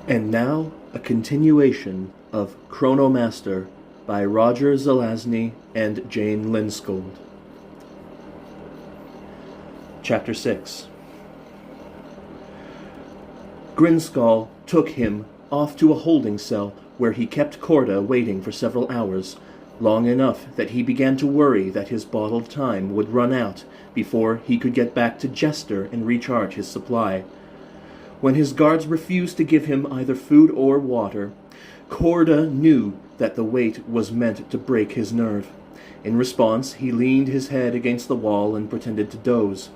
And now, a continuation of CHRONOMASTER by Roger ZELAZNY and Jane LINDSKOLD. Chapter 6. Grindskull took him off to a holding cell where he kept Corda waiting for several hours, long enough that he began to worry that his bottled time would run out before he could get back to Jester and recharge his supply. When his guards refused to give him either food or water, Corda knew that the wait was meant to break his nerve. In response, he leaned his head against the wall and pretended to doze.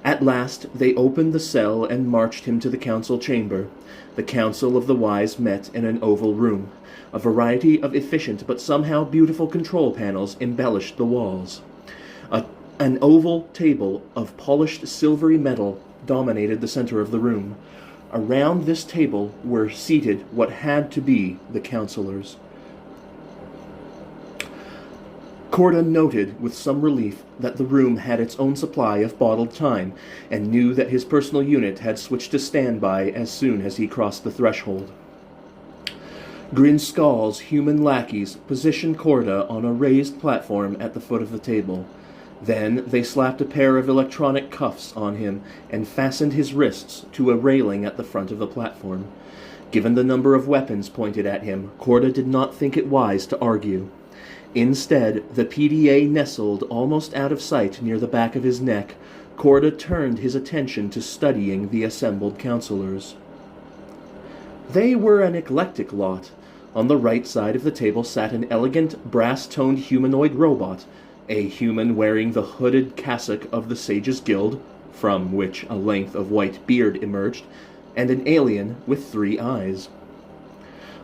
At last, they opened the cell and marched him to the council chamber. The Council of the Wise met in an oval room. A variety of efficient but somehow beautiful control panels embellished the walls. An oval table of polished silvery metal dominated the center of the room. Around this table were seated what had to be the counselors. Corda noted with some relief that the room had its own supply of bottled time, and knew that his personal unit had switched to standby as soon as he crossed the threshold. Grindskull's human lackeys positioned Corda on a raised platform at the foot of the table. Then they slapped a pair of electronic cuffs on him and fastened his wrists to a railing at the front of the platform. Given the number of weapons pointed at him, Corda did not think it wise to argue. Instead, the PDA nestled almost out of sight near the back of his neck. Corda turned his attention to studying the assembled counselors. They were an eclectic lot. On the right side of the table sat an elegant, brass-toned humanoid robot, a human wearing the hooded cassock of the Sages Guild, from which a length of white beard emerged, and an alien with 3 eyes.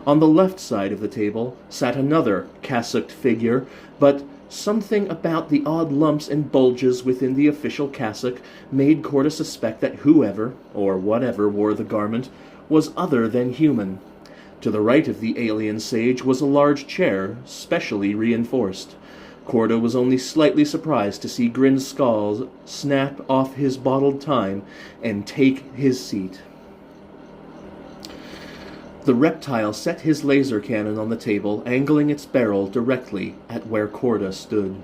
On the left side of the table sat another cassocked figure, but something about the odd lumps and bulges within the official cassock made Corda suspect that whoever, or whatever, wore the garment was other than human. To the right of the alien sage was a large chair, specially reinforced. Corda was only slightly surprised to see Grindskull snap off his bottled time and take his seat. The reptile set his laser cannon on the table, angling its barrel directly at where Corda stood.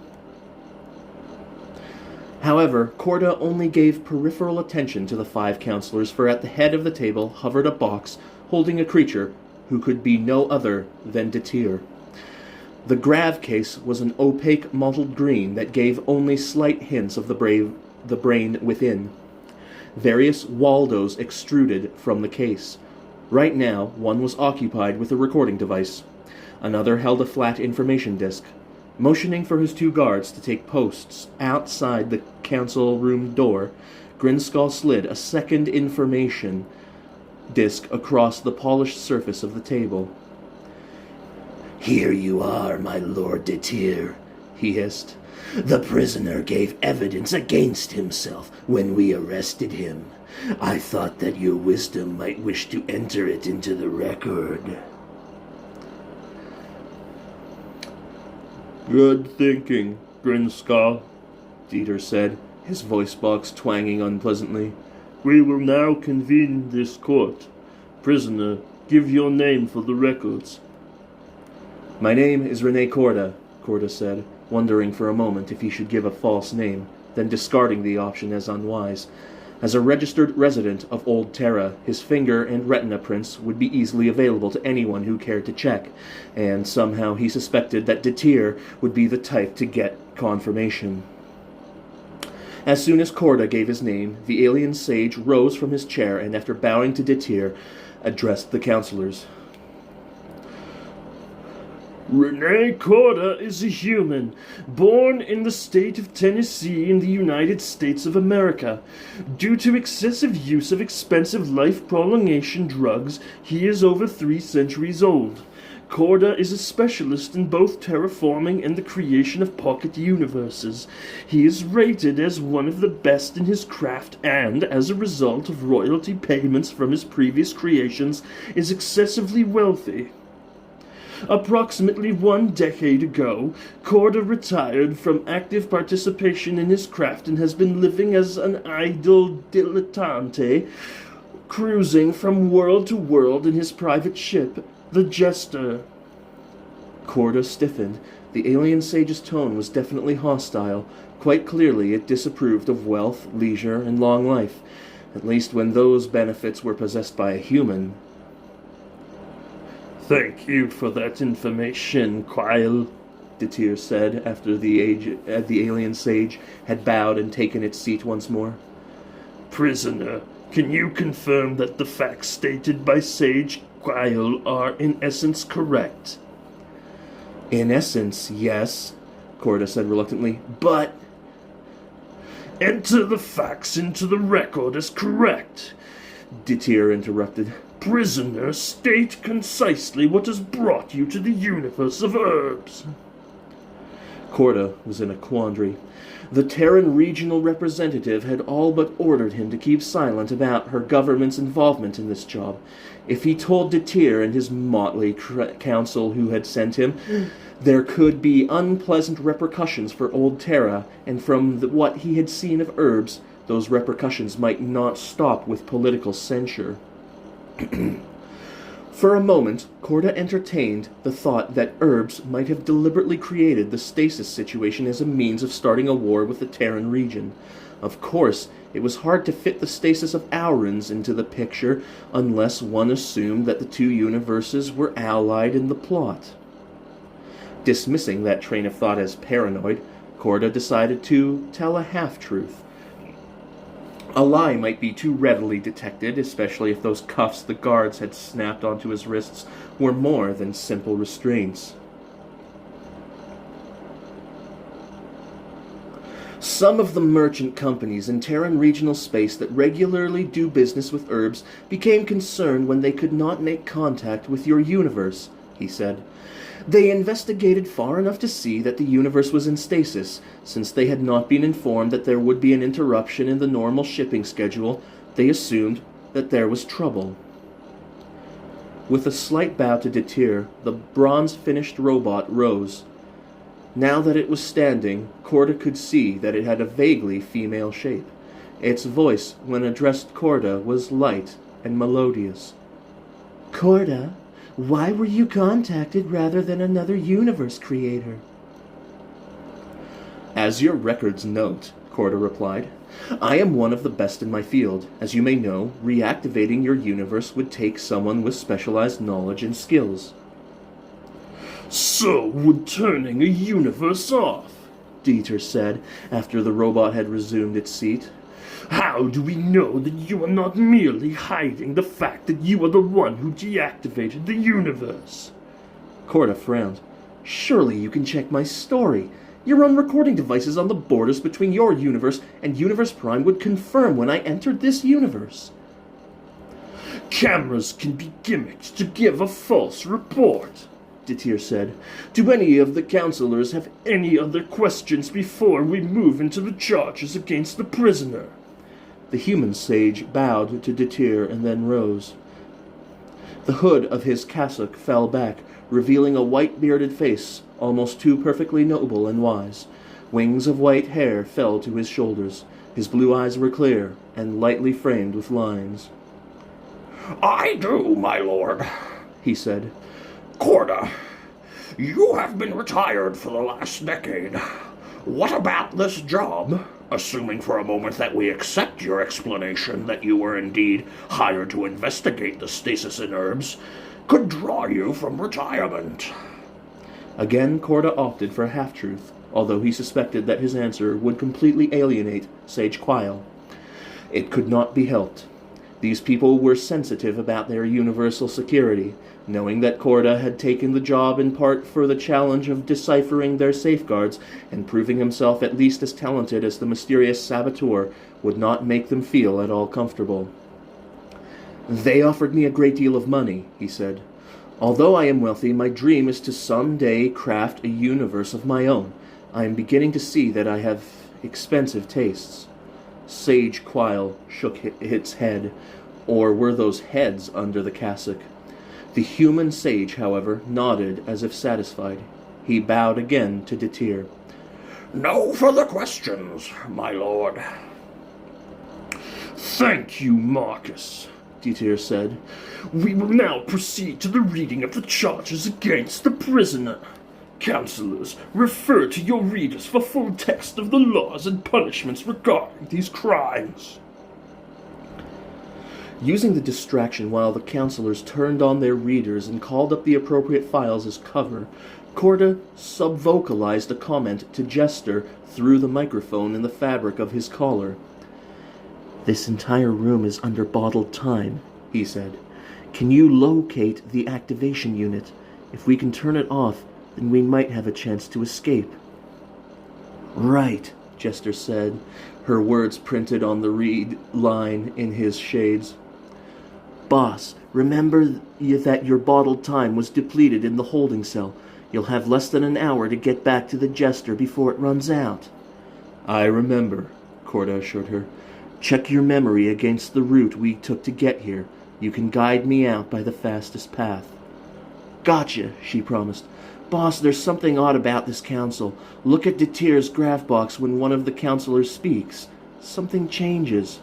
However, Corda only gave peripheral attention to the 5 counselors, for at the head of the table hovered a box holding a creature who could be no other than Detir. The grav case was an opaque mottled green that gave only slight hints of the brain within. Various Waldos extruded from the case. Right now, one was occupied with a recording device. Another held a flat information disk. Motioning for his 2 guards to take posts outside the council room door, Grindskull slid a second information disk across the polished surface of the table. "Here you are, my Lord Detir," he hissed. "The prisoner gave evidence against himself when we arrested him. I thought that your wisdom might wish to enter it into the record." "Good thinking, Grindskull," Dieter said, his voice box twanging unpleasantly. "We will now convene this court. Prisoner, give your name for the records." "My name is Rene Corda," Corda said, wondering for a moment if he should give a false name, then discarding the option as unwise. As a registered resident of Old Terra, his finger and retina prints would be easily available to anyone who cared to check, and somehow he suspected that Detir would be the type to get confirmation. As soon as Corda gave his name, the alien sage rose from his chair and, after bowing to Detir, addressed the counselors. Rene Corda is a human, born in the state of Tennessee in the United States of America. Due to excessive use of expensive life prolongation drugs, he is over 3 centuries old. Corda is a specialist in both terraforming and the creation of pocket universes. He is rated as one of the best in his craft and, as a result of royalty payments from his previous creations, is excessively wealthy. Approximately 1 decade ago, Corda retired from active participation in his craft and has been living as an idle dilettante cruising from world to world in his private ship, the Jester. Corda stiffened. The alien sage's tone was definitely hostile. Quite clearly it disapproved of wealth, leisure, and long life, at least when those benefits were possessed by a human. Thank you for that information, Quile, Detir said after the alien sage had bowed and taken its seat once more. Prisoner, can you confirm that the facts stated by Sage Quile are in essence correct? In essence, yes, Corda said reluctantly, but... Enter the facts into the record as correct, Detir interrupted. Prisoner, state concisely what has brought you to the universe of herbs. Corda was in a quandary. The Terran regional representative had all but ordered him to keep silent about her government's involvement in this job. If he told Detir and his motley council who had sent him, there could be unpleasant repercussions for Old Terra, and from what he had seen of herbs, those repercussions might not stop with political censure. For a moment, Corda entertained the thought that herbs might have deliberately created the stasis situation as a means of starting a war with the Terran region. Of course, it was hard to fit the stasis of Aurans into the picture unless one assumed that the two universes were allied in the plot. Dismissing that train of thought as paranoid, Corda decided to tell a half-truth. A lie might be too readily detected, especially if those cuffs the guards had snapped onto his wrists were more than simple restraints. Some of the merchant companies in Terran regional space that regularly do business with herbs became concerned when they could not make contact with your universe, he said. They investigated far enough to see that the universe was in stasis. Since they had not been informed that there would be an interruption in the normal shipping schedule, they assumed that there was trouble. With a slight bow to Detir, the bronze-finished robot rose. Now that it was standing, Corda could see that it had a vaguely female shape. Its voice, when addressed Corda, was light and melodious. "Corda, why were you contacted rather than another universe creator?" "As your records note," Corda replied, "I am one of the best in my field. As you may know, reactivating your universe would take someone with specialized knowledge and skills." "So would turning a universe off," Dieter said, after the robot had resumed its seat. "How do we know that you are not merely hiding the fact that you are the one who deactivated the universe?" Corda frowned. "Surely you can check my story. Your own recording devices on the borders between your universe and Universe Prime would confirm when I entered this universe." "Cameras can be gimmicked to give a false report," Detir said. "Do any of the counselors have any other questions before we move into the charges against the prisoner?" The human sage bowed to Detir and then rose. The hood of his cassock fell back, revealing a white-bearded face, almost too perfectly noble and wise. Wings of white hair fell to his shoulders. His blue eyes were clear and lightly framed with lines. "I do, my lord," he said. "Corda, you have been retired for the last decade. What about this job? Assuming for a moment that we accept your explanation that you were indeed hired to investigate the stasis in herbs, could draw you from retirement." Again Corda opted for a half-truth, although he suspected that his answer would completely alienate Sage Quile. It could not be helped. These people were sensitive about their universal security. Knowing that Corda had taken the job in part for the challenge of deciphering their safeguards and proving himself at least as talented as the mysterious saboteur would not make them feel at all comfortable. "They offered me a great deal of money," he said. "Although I am wealthy, my dream is to someday craft a universe of my own. I am beginning to see that I have expensive tastes." Sage Quile shook its head, or were those heads under the cassock? The human sage, however, nodded as if satisfied. He bowed again to Detir. "No further questions, my lord." "Thank you, Marcus," Dieter said. We will now proceed to the reading of the charges against the prisoner. Counselors, refer to your readers for full text of the laws and punishments regarding these crimes. Using the distraction while the counselors turned on their readers and called up the appropriate files as cover, Korda subvocalized a comment to Jester through the microphone in the fabric of his collar. "This entire room is under bottled time," he said. "Can you locate the activation unit? If we can turn it off, then we might have a chance to escape." "Right," Jester said, her words printed on the read line in his shades. "Boss, remember that your bottled time was depleted in the holding cell. You'll have less than an hour to get back to the Jester before it runs out." "I remember," Korda assured her. "Check your memory against the route we took to get here. You can guide me out by the fastest path." "Gotcha," she promised. "Boss, there's something odd about this council. Look at Dieter's graph box when one of the counselors speaks. Something changes."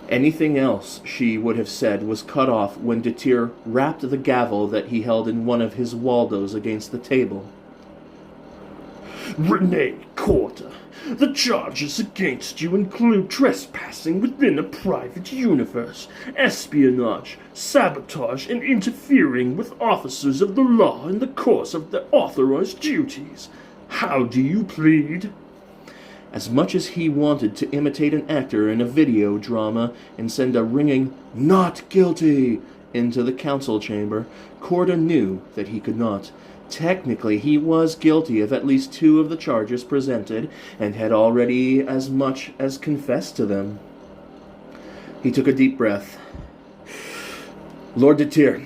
Anything else she would have said was cut off when Dieter rapped the gavel that he held in one of his Waldos against the table. Renee Korda, the charges against you include trespassing within a private universe, espionage, sabotage, and interfering with officers of the law in the course of their authorized duties. How do you plead? As much as he wanted to imitate an actor in a video drama and send a ringing "not guilty" into the council chamber, Korda knew that he could not. Technically, he was guilty of at least 2 of the charges presented, and had already as much as confessed to them. He took a deep breath. "Lord Dieter,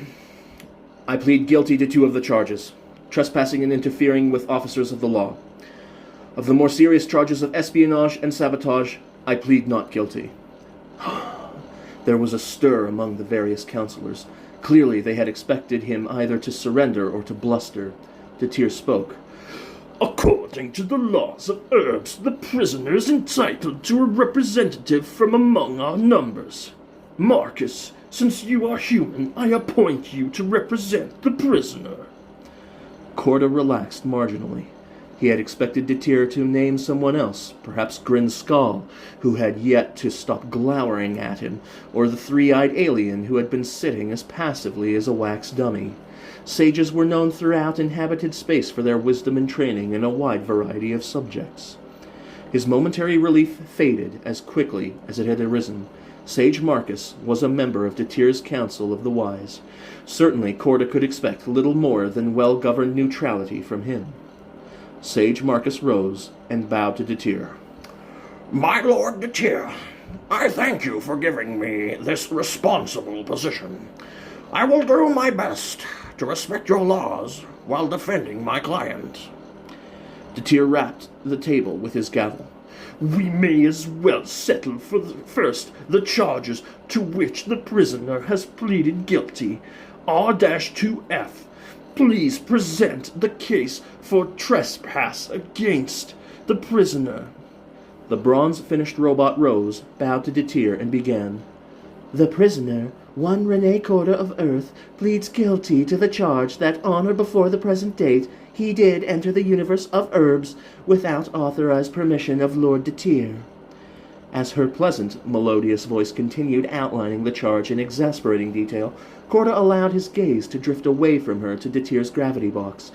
I plead guilty to 2 of the charges, trespassing and interfering with officers of the law. Of the more serious charges of espionage and sabotage, I plead not guilty." There was a stir among the various counselors. Clearly they had expected him either to surrender or to bluster. Dieter spoke. According to the laws of herbs, the prisoner is entitled to a representative from among our numbers. Marcus, since you are human, I appoint you to represent the prisoner. Korda relaxed marginally. He had expected Dieter to name someone else, perhaps LINDSKOLD, who had yet to stop glowering at him, or the 3-eyed alien who had been sitting as passively as a wax dummy. Sages were known throughout inhabited space for their wisdom and training in a wide variety of subjects. His momentary relief faded as quickly as it had arisen. Sage Marcus was a member of Dieter's Council of the Wise. Certainly Korda could expect little more than well-governed neutrality from him. Sage Marcus rose and bowed to Dieter. My Lord Dieter, I thank you for giving me this responsible position. I will do my best to respect your laws while defending my client. Dieter rapped the table with his gavel. We may as well settle first the charges to which the prisoner has pleaded guilty. R-2F. Please present the case for trespass against the prisoner. The bronze-finished robot rose, bowed to Dieter, and began. The prisoner, one Renee Korda of Earth, pleads guilty to the charge that on or before the present date he did enter the universe of herbs without authorized permission of Lord Dieter. As her pleasant, melodious voice continued outlining the charge in exasperating detail, Korda allowed his gaze to drift away from her to Dieter's gravity box.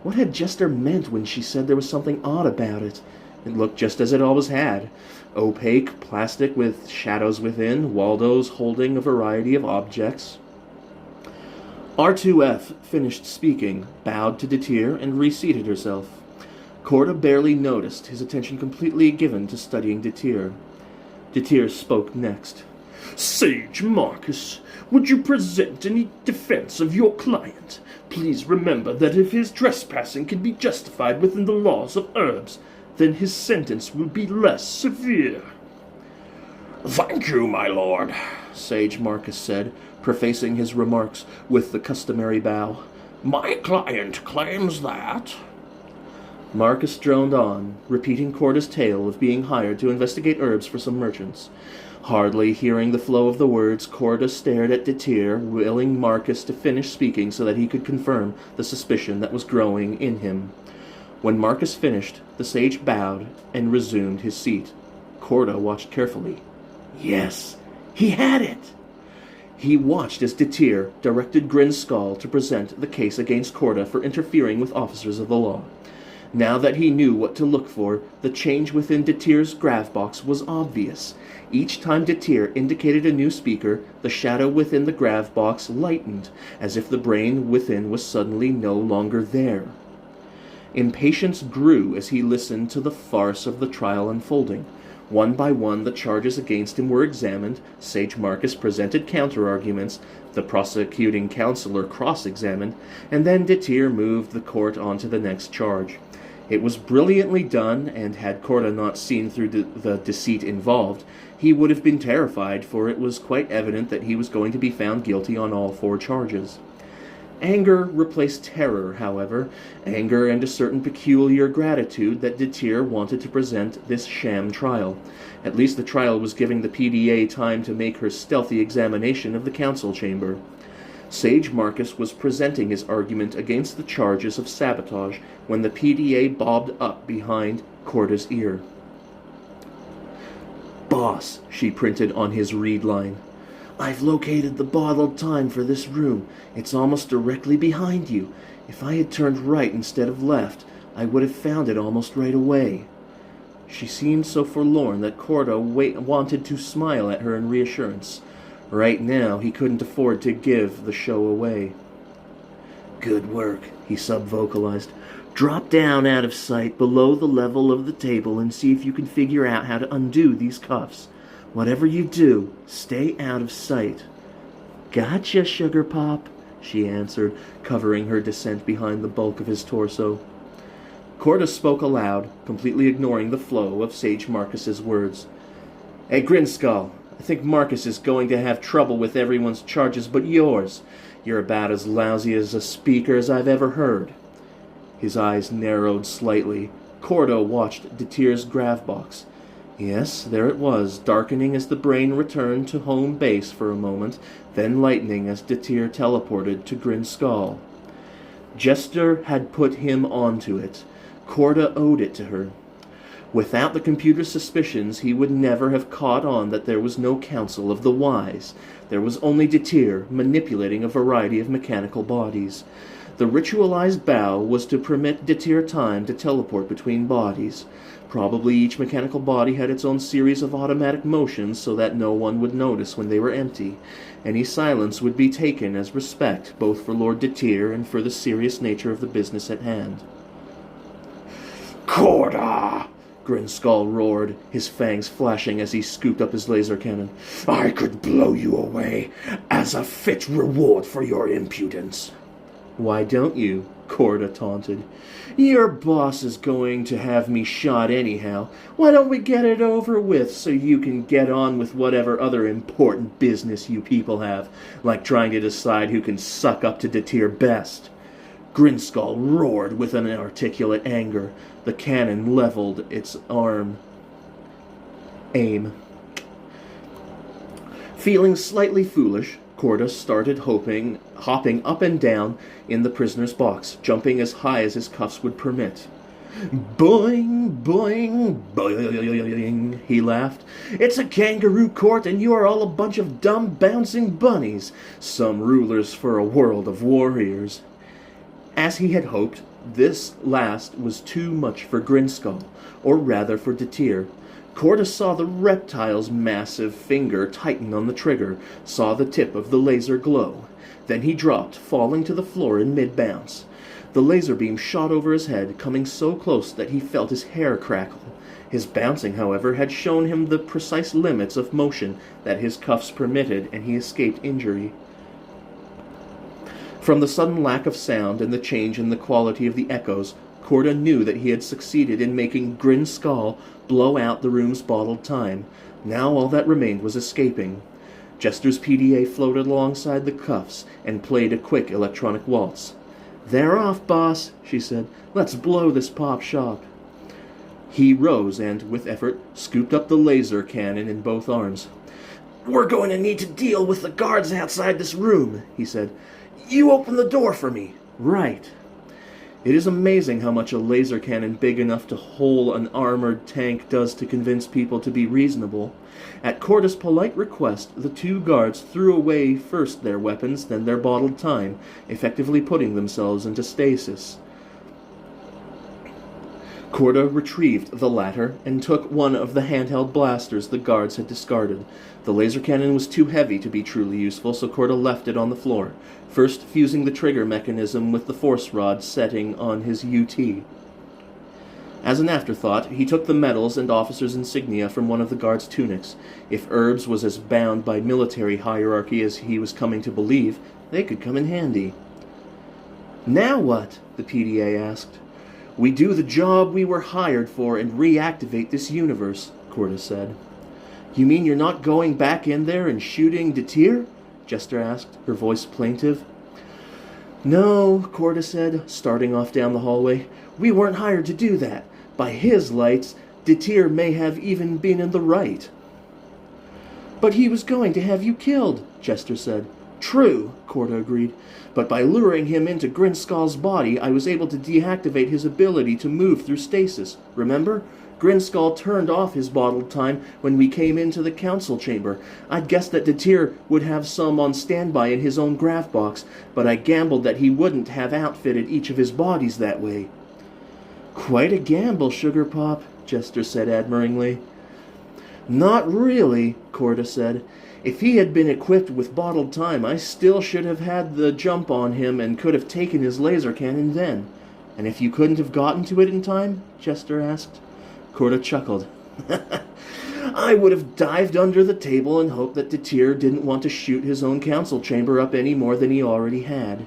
What had Jester meant when she said there was something odd about it? It looked just as it always had. Opaque, plastic with shadows within, Waldos holding a variety of objects. R2F finished speaking, bowed to Dieter, and reseated herself. Korda barely noticed, his attention completely given to studying Dieter. Dieter spoke next. Sage Marcus, would you present any defense of your client? Please remember that if his trespassing can be justified within the laws of herbs, then his sentence will be less severe. Thank you, my lord, Sage Marcus said, prefacing his remarks with the customary bow. My client claims that... Marcus droned on, repeating Korda's tale of being hired to investigate herbs for some merchants. Hardly hearing the flow of the words, Corda stared at Detir, willing Marcus to finish speaking so that he could confirm the suspicion that was growing in him. When Marcus finished, the sage bowed and resumed his seat. Corda watched carefully. Yes, he had it! He watched as Detir directed Grinskal to present the case against Corda for interfering with officers of the law. Now that he knew what to look for, the change within Detir's gravbox was obvious. Each time Detir indicated a new speaker, the shadow within the gravbox lightened, as if the brain within was suddenly no longer there. Impatience grew as he listened to the farce of the trial unfolding. One by one, the charges against him were examined, Sage Marcus presented counter-arguments, the prosecuting counselor cross-examined, and then Detir moved the court on to the next charge. It was brilliantly done, and had Corda not seen through the deceit involved, he would have been terrified, for it was quite evident that he was going to be found guilty on all 4 charges. Anger replaced terror, however, anger and a certain peculiar gratitude that Detir wanted to present this sham trial. At least the trial was giving the PDA time to make her stealthy examination of the council chamber. Sage Marcus was presenting his argument against the charges of sabotage when the PDA bobbed up behind Corda's ear. "Boss," she printed on his read line, "I've located the bottled time for this room. It's almost directly behind you. If I had turned right instead of left, I would have found it almost right away." She seemed so forlorn that Corda wanted to smile at her in reassurance. Right now, he couldn't afford to give the show away. "Good work," he sub-vocalized. "Drop down out of sight below the level of the table and see if you can figure out how to undo these cuffs. Whatever you do, stay out of sight." "Gotcha, Sugar Pop," she answered, covering her descent behind the bulk of his torso. Corda spoke aloud, completely ignoring the flow of Sage Marcus's words. "Hey, Grinskal, I think Marcus is going to have trouble with everyone's charges but yours. You're about as lousy as a speaker as I've ever heard." His eyes narrowed slightly. Corda watched Detir's gravbox. Yes, there it was, darkening as the brain returned to home base for a moment, then lightening as Detir teleported to Grinskal. Jester had put him onto it. Corda owed it to her. Without the computer's suspicions, he would never have caught on that there was no council of the wise. There was only Detir manipulating a variety of mechanical bodies. The ritualized bow was to permit Detir time to teleport between bodies. Probably each mechanical body had its own series of automatic motions so that no one would notice when they were empty. Any silence would be taken as respect, both for Lord Detir and for the serious nature of the business at hand. "Corda!" Grinskal roared, his fangs flashing as he scooped up his laser cannon. "I could blow you away as a fit reward for your impudence." "Why don't you?" Corda taunted. "Your boss is going to have me shot anyhow. Why don't we get it over with so you can get on with whatever other important business you people have, like trying to decide who can suck up to Detir best?" Grinskal roared with an inarticulate anger. The cannon leveled its aim. Feeling slightly foolish, Corda started hopping up and down in the prisoner's box, jumping as high as his cuffs would permit. "Boing, boing, boing," he laughed. "It's a kangaroo court and you are all a bunch of dumb bouncing bunnies, some rulers for a world of warriors." As he had hoped, this last was too much for Grinskal, or rather for Detir. Corda saw the reptile's massive finger tighten on the trigger, saw the tip of the laser glow. Then he dropped, falling to the floor in mid-bounce. The laser beam shot over his head, coming so close that he felt his hair crackle. His bouncing, however, had shown him the precise limits of motion that his cuffs permitted, and he escaped injury. From the sudden lack of sound and the change in the quality of the echoes, Corda knew that he had succeeded in making Grinskal blow out the room's bottled time. Now all that remained was escaping. Jester's PDA floated alongside the cuffs and played a quick electronic waltz. "They're off, boss," she said. "Let's blow this pop shop." He rose and, with effort, scooped up the laser cannon in both arms. We're going to need to deal with the guards outside this room, he said. You open the door for me. Right. It is amazing how much a laser cannon big enough to hole an armored tank does to convince people to be reasonable. At Corda's polite request, the two guards threw away first their weapons, then their bottled time, effectively putting themselves into stasis. Corda retrieved the latter and took one of the handheld blasters the guards had discarded. The laser cannon was too heavy to be truly useful, so Corda left it on the floor, first fusing the trigger mechanism with the force rod setting on his UT. As an afterthought, he took the medals and officer's insignia from one of the guards' tunics. If Herbs was as bound by military hierarchy as he was coming to believe, they could come in handy. "Now what?" the PDA asked. "We do the job we were hired for and reactivate this universe," Corda said. "You mean you're not going back in there and shooting Detir?" Jester asked, her voice plaintive. "No," Corda said, starting off down the hallway. "We weren't hired to do that. By his lights, Detir may have even been in the right." "But he was going to have you killed," Jester said. "True," Corda agreed. "But by luring him into Grinskull's body, I was able to deactivate his ability to move through stasis. Remember? Grinskull turned off his bottled time when we came into the council chamber. I'd guessed that Detir would have some on standby in his own grav box, but I gambled that he wouldn't have outfitted each of his bodies that way." "Quite a gamble, Sugar Pop," Jester said admiringly. "Not really," Corda said. "If he had been equipped with bottled time, I still should have had the jump on him and could have taken his laser cannon then." "And if you couldn't have gotten to it in time?" Jester asked. Corda chuckled. "I would have dived under the table and hoped that Detir didn't want to shoot his own council chamber up any more than he already had."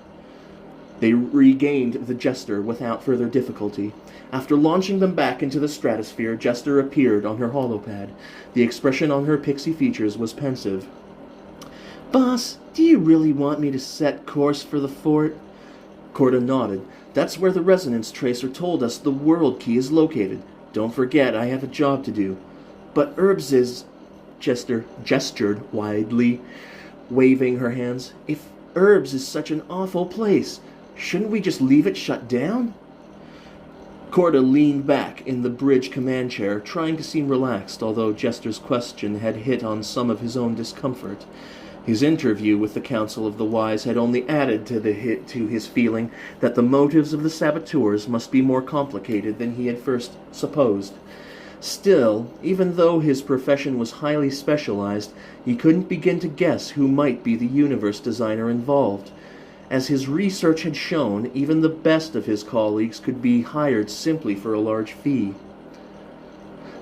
They regained the Jester without further difficulty. After launching them back into the stratosphere, Jester appeared on her holopad. The expression on her pixie features was pensive. "Boss, do you really want me to set course for the fort?" Corda nodded. "That's where the resonance tracer told us the world key is located. Don't forget, I have a job to do." "But Herbs is..." Jester gestured widely, waving her hands. "If Herbs is such an awful place, shouldn't we just leave it shut down?" Corda leaned back in the bridge command chair, trying to seem relaxed, although Jester's question had hit on some of his own discomfort. His interview with the Council of the Wise had only added to the hit to his feeling that the motives of the saboteurs must be more complicated than he had first supposed. Still, even though his profession was highly specialized, he couldn't begin to guess who might be the universe designer involved. As his research had shown, even the best of his colleagues could be hired simply for a large fee.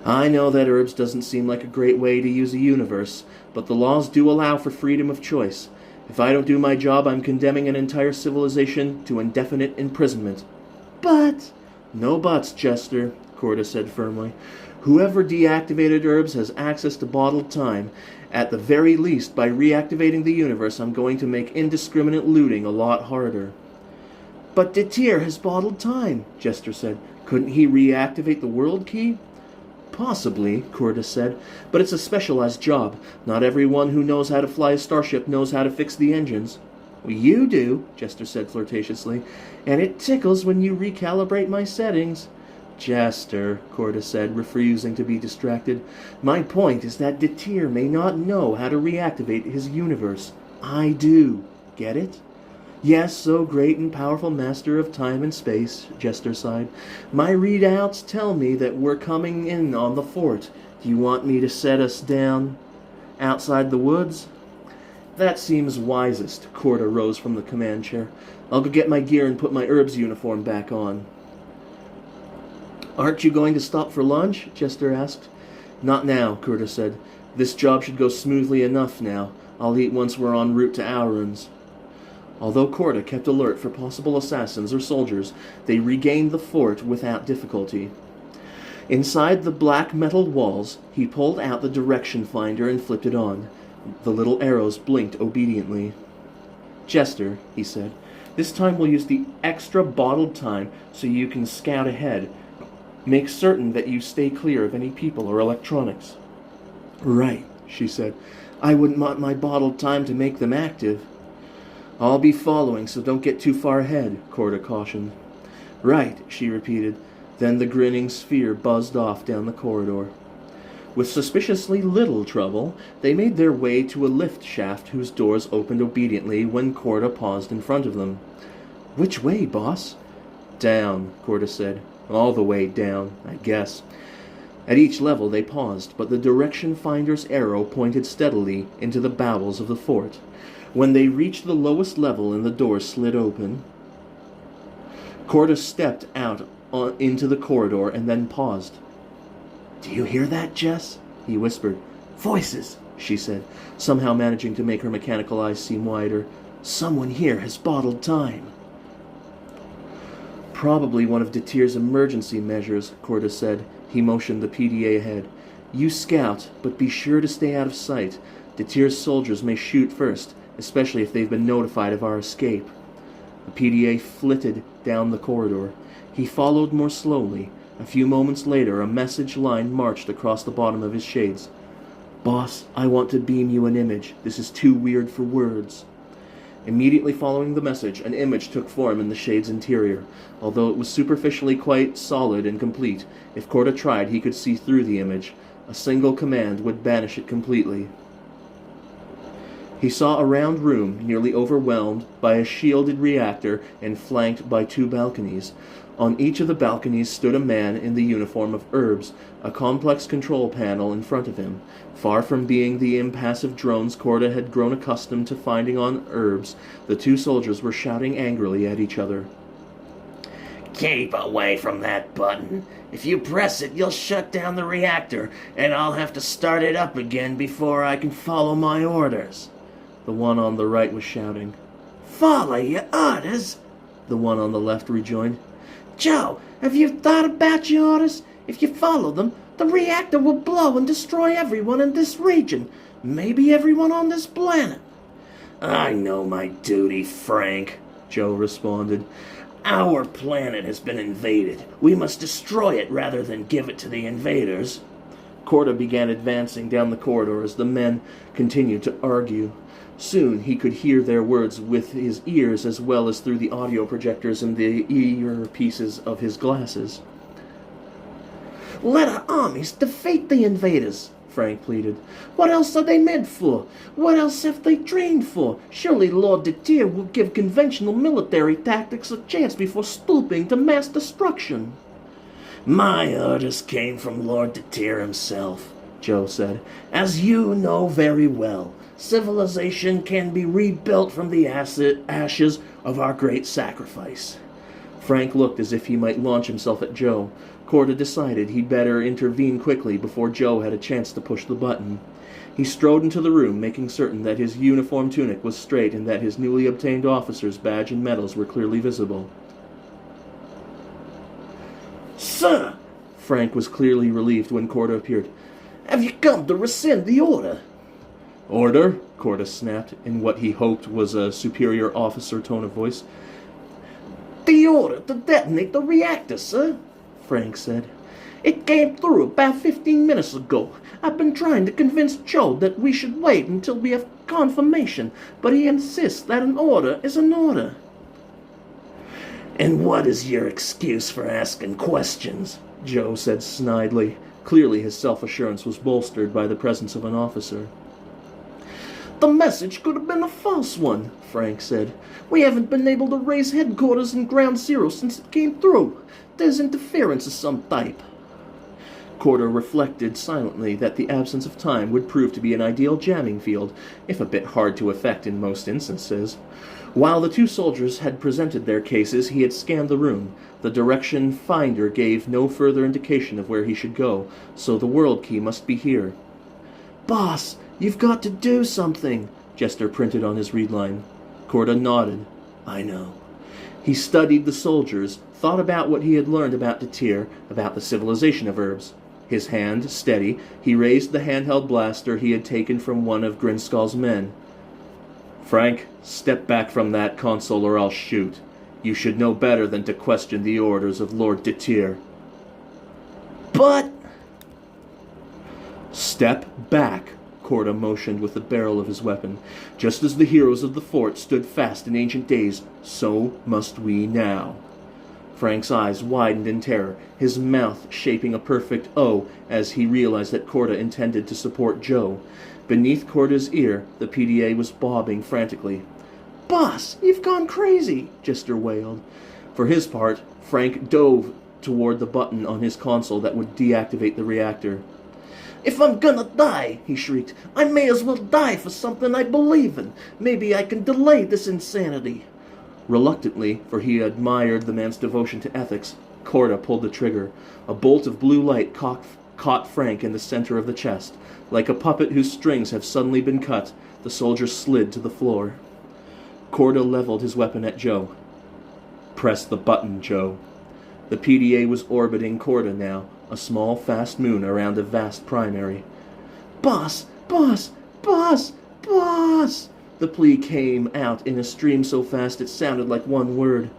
"I know that Herbs doesn't seem like a great way to use a universe, but the laws do allow for freedom of choice. If I don't do my job, I'm condemning an entire civilization to indefinite imprisonment." "But..." "No buts, Jester," Corda said firmly. "Whoever deactivated Herbs has access to bottled time. At the very least, by reactivating the universe, I'm going to make indiscriminate looting a lot harder." "But Detir has bottled time," Jester said. "Couldn't he reactivate the world key?" "Possibly," Corda said, "but it's a specialized job. Not everyone who knows how to fly a starship knows how to fix the engines." "Well, you do," Jester said flirtatiously, "and it tickles when you recalibrate my settings." "Jester," Corda said, refusing to be distracted, "my point is that Detir may not know how to reactivate his universe. I do. Get it?" "Yes, O great and powerful master of time and space," Jester sighed. "My readouts tell me that we're coming in on the fort. Do you want me to set us down outside the woods?" "That seems wisest." Corda rose from the command chair. "I'll go get my gear and put my Herbs uniform back on." "Aren't you going to stop for lunch?" Jester asked. "Not now," Corda said. "This job should go smoothly enough now. I'll eat once we're en route to Auron's." Although Corda kept alert for possible assassins or soldiers, they regained the fort without difficulty. Inside the black metal walls, he pulled out the direction finder and flipped it on. The little arrows blinked obediently. "Jester," he said, "this time we'll use the extra bottled time so you can scout ahead. Make certain that you stay clear of any people or electronics." "Right," she said. I wouldn't want my bottled time to make them active. I'll be following, so don't get too far ahead, Corda cautioned. Right, she repeated. Then the grinning sphere buzzed off down the corridor. With suspiciously little trouble, they made their way to a lift shaft whose doors opened obediently when Corda paused in front of them. Which way, boss? Down, Corda said. All the way down, I guess. At each level they paused, but the direction finder's arrow pointed steadily into the bowels of the fort. When they reached the lowest level and the door slid open, Corda stepped out into the corridor and then paused. Do you hear that, Jess? He whispered. Voices, she said, somehow managing to make her mechanical eyes seem wider. Someone here has bottled time. Probably one of Detier's emergency measures, Corda said. He motioned the PDA ahead. You scout, but be sure to stay out of sight. Detier's soldiers may shoot first, especially if they've been notified of our escape. The PDA flitted down the corridor. He followed more slowly. A few moments later, a message line marched across the bottom of his shades. Boss, I want to beam you an image. This is too weird for words. Immediately following the message, an image took form in the shade's interior. Although it was superficially quite solid and complete, if Corda tried, he could see through the image. A single command would banish it completely. He saw a round room, nearly overwhelmed by a shielded reactor and flanked by 2 balconies. On each of the balconies stood a man in the uniform of herbs, a complex control panel in front of him. Far from being the impassive drones Corda had grown accustomed to finding on herbs, the 2 soldiers were shouting angrily at each other. Keep away from that button. If you press it, you'll shut down the reactor, and I'll have to start it up again before I can follow my orders. The one on the right was shouting. Follow your orders? The one on the left rejoined. Joe, have you thought about your orders? If you follow them, the reactor will blow and destroy everyone in this region. Maybe everyone on this planet. I know my duty, Frank, Joe responded. Our planet has been invaded. We must destroy it rather than give it to the invaders. Corda began advancing down the corridor as the men continued to argue. Soon he could hear their words with his ears as well as through the audio projectors in the earpieces of his glasses. Let our armies defeat the invaders, Frank pleaded. What else are they meant for? What else have they trained for? Surely Lord Detier will give conventional military tactics a chance before stooping to mass destruction. My orders came from Lord Detier himself, Joe said. As you know very well, civilization can be rebuilt from the ashes of our great sacrifice. Frank looked as if he might launch himself at Joe. Corda decided he'd better intervene quickly before Joe had a chance to push the button. He strode into the room, making certain that his uniform tunic was straight and that his newly obtained officer's badge and medals were clearly visible. Sir! Frank was clearly relieved when Corda appeared. Have you come to rescind the order? Order? Corda snapped, in what he hoped was a superior officer tone of voice. The order to detonate the reactor, sir, Frank said. It came through about 15 minutes ago. I've been trying to convince Joe that we should wait until we have confirmation, but he insists that an order is an order. And what is your excuse for asking questions? Joe said snidely. Clearly his self-assurance was bolstered by the presence of an officer. The message could have been a false one, Frank said. We haven't been able to raise headquarters and ground zero since it came through. There's interference of some type. Corda reflected silently that the absence of time would prove to be an ideal jamming field, if a bit hard to effect in most instances. While the 2 soldiers had presented their cases, he had scanned the room. The direction finder gave no further indication of where he should go, so the world key must be here. Boss, you've got to do something, Jester printed on his read line. Corda nodded. I know. He studied the soldiers, thought about what he had learned about Detier, about the civilization of herbs. His hand steady, he raised the handheld blaster he had taken from one of Grinskull's men. Frank, step back from that console or I'll shoot. You should know better than to question the orders of Lord Detier. But... Step back, Corda motioned with the barrel of his weapon. "Just as the heroes of the fort stood fast in ancient days, so must we now." Frank's eyes widened in terror, his mouth shaping a perfect O as he realized that Corda intended to support Joe. Beneath Corda's ear, the PDA was bobbing frantically. "Boss, you've gone crazy!" Jester wailed. For his part, Frank dove toward the button on his console that would deactivate the reactor. "If I'm gonna die," he shrieked, "I may as well die for something I believe in. Maybe I can delay this insanity." Reluctantly, for he admired the man's devotion to ethics, Corda pulled the trigger. A bolt of blue light caught Frank in the center of the chest. Like a puppet whose strings have suddenly been cut, the soldier slid to the floor. Corda leveled his weapon at Joe. "Press the button, Joe." The PDA was orbiting Corda now, a small, fast moon around a vast primary. "Boss! Boss! Boss! Boss!" The plea came out in a stream so fast it sounded like one word.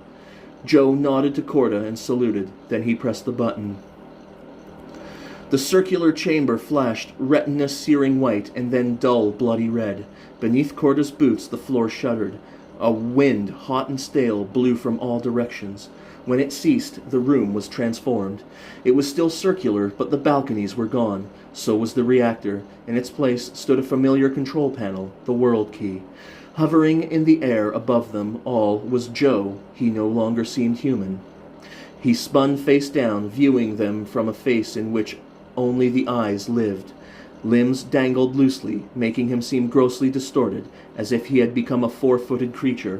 Joe nodded to Corda and saluted. Then he pressed the button. The circular chamber flashed retina-searing white and then dull, bloody red. Beneath Corda's boots, the floor shuddered. A wind, hot and stale, blew from all directions. When it ceased, the room was transformed. It was still circular, but the balconies were gone. So was the reactor. In its place stood a familiar control panel, the world key. Hovering in the air above them all was Joe. He no longer seemed human. He spun face down, viewing them from a face in which only the eyes lived. Limbs dangled loosely, making him seem grossly distorted, as if he had become a 4-footed creature.